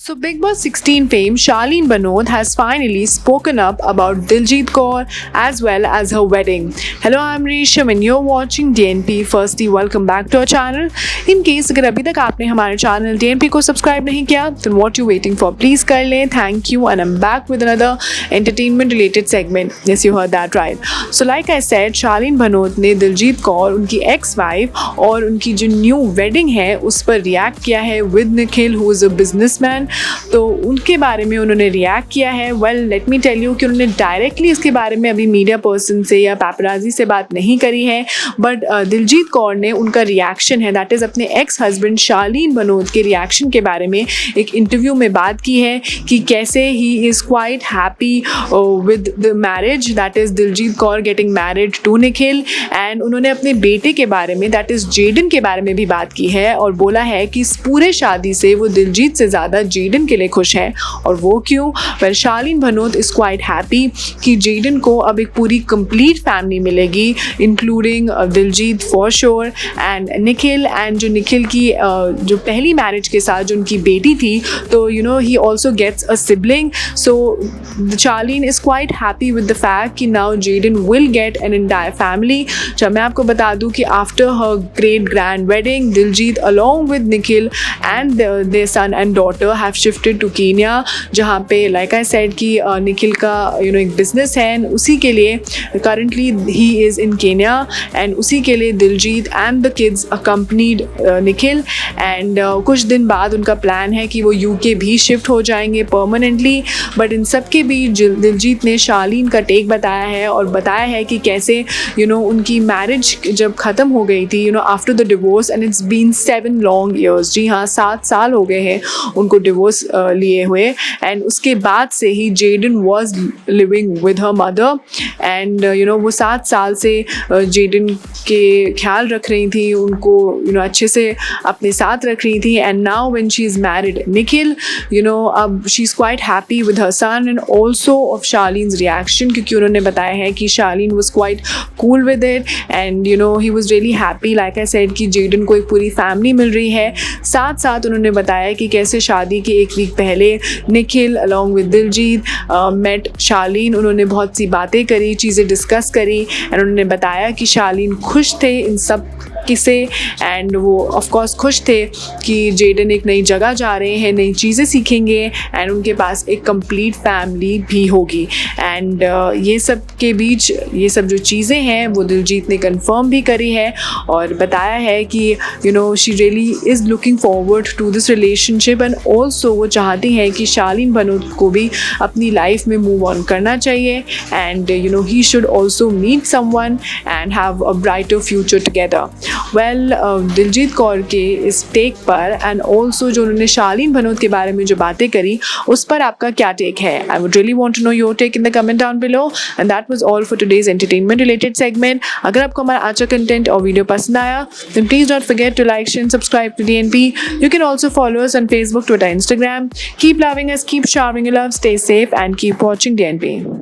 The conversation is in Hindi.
So, Big Boss 16 fame Charlene Banoot has finally spoken up about Diljit Kaur as well as her wedding. Hello, I'm Risham and you're watching DNP. Firstly, welcome back to our channel. In case अगर अभी तक आपने हमारे चैनल DNP को सब्सक्राइब नहीं किया, then what you waiting for? Please कर लें. Thank you, and I'm back with another entertainment-related segment. Yes, you heard that right. So, like I said, Charlene Banoot ने दिलजीत कौर, उनकी ex-wife और उनकी जो new wedding है, उस पर react किया है with Nikhil, who is a businessman. तो उनके बारे में उन्होंने रिएक्ट किया है. Well let me tell you कि उन्होंने डायरेक्टली इसके बारे में अभी मीडिया पर्सन से या पैपराजी से बात नहीं करी है, बट दिलजीत कौर ने उनका रिएक्शन है, दैट इज़ अपने एक्स हस्बैंड शालीन बनोद के रिएक्शन के बारे में एक इंटरव्यू में बात की है कि कैसे he is quite happy with the marriage, that is Diljit Kaur getting married to Nikhil. And उन्होंने अपने बेटे के बारे में, दैट इज़ जेडन के बारे में भी बात की है और बोला है कि इस पूरे शादी से वो दिलजीत से ज़्यादा जेडन के लिए खुश है. और वो क्यों? Well Shaleen Bhanot is quite happy कि जेडन को अब एक पूरी कंप्लीट फैमिली मिलेगी, including Diljit for sure and Nikhil. And जो निखिल की जो पहली मैरिज के साथ जो उनकी बेटी थी, तो you know he also gets a sibling. So Shaleen is quite happy with the fact कि now Jaden will get an entire family. जब मैं आपको बता दूँ कि after her great grand wedding, Diljit along with Nikhil and their son and daughter have shifted to Kenya, जहाँ पे लाइक आई सेड कि निखिल का एक बिजनेस है and उसी के लिए currently he is in Kenya and उसी के लिए Diljit and the kids accompanied Nikhil. And कुछ दिन बाद उनका प्लान है कि वो यूके भी शिफ्ट हो जाएंगे परमानेंटली. बट इन सब के बीच दिलजीत ने शालीन का टेक बताया है और बताया है कि कैसे उनकी मैरिज जब ख़त्म हो गई थी after the divorce, and it's been 7 long years, जी हाँ 7 साल हो गए हैं उनको डिवोर्स लिए हुए. एंड उसके बाद से ही Jaden was living with her mother and वो 7 साल से जेडन के ख्याल रख रही थी, उनको अच्छे से अपने साथ रख रही थी. And now when she is married Nikhil, अब she is quite happy with her son and also of Shaleen's reaction, क्योंकि उन्होंने बताया है कि Shaleen was quite cool with it and he was really happy like I said कि जेडन को एक पूरी फैमिली मिल रही है. साथ साथ उन्होंने बताया कि कैसे शादी के एक वीक पहले Nikhil along with Diljit met Shaleen. उन्होंने बहुत सी बातें करी, चीज़ें डिस्कस करी एंड उन्होंने बताया कि शालीन खुश थे इन सब किसे एंड वो ऑफकोर्स खुश थे कि जेडन एक नई जगह जा रहे हैं, नई चीज़ें सीखेंगे एंड उनके पास एक कंप्लीट फैमिली भी होगी. एंड ये सब के बीच ये सब जो चीज़ें हैं वो दिलजीत ने कंफर्म भी करी है और बताया है कि she really is looking forward to this relationship and also वो चाहती हैं कि शालीन बनोत को भी अपनी लाइफ में मूव ऑन करना चाहिए and he should also meet someone and have a brighter future together. Well Diljit Kaur के इस टेक पर एंड ऑल्सो जो उन्होंने शालीन भनोत के बारे में जो बातें करी, उस पर आपका क्या टेक है? I would really want to know your take in the comment down below. And that was all for today's entertainment related segment. अगर आपको हमारा आज का कंटेंट और वीडियो पसंद आया, then please don't forget to like, share and subscribe to DNP. You can also follow us on Facebook, Twitter, Instagram. Keep loving us, keep showering your love, stay safe and keep watching DNP.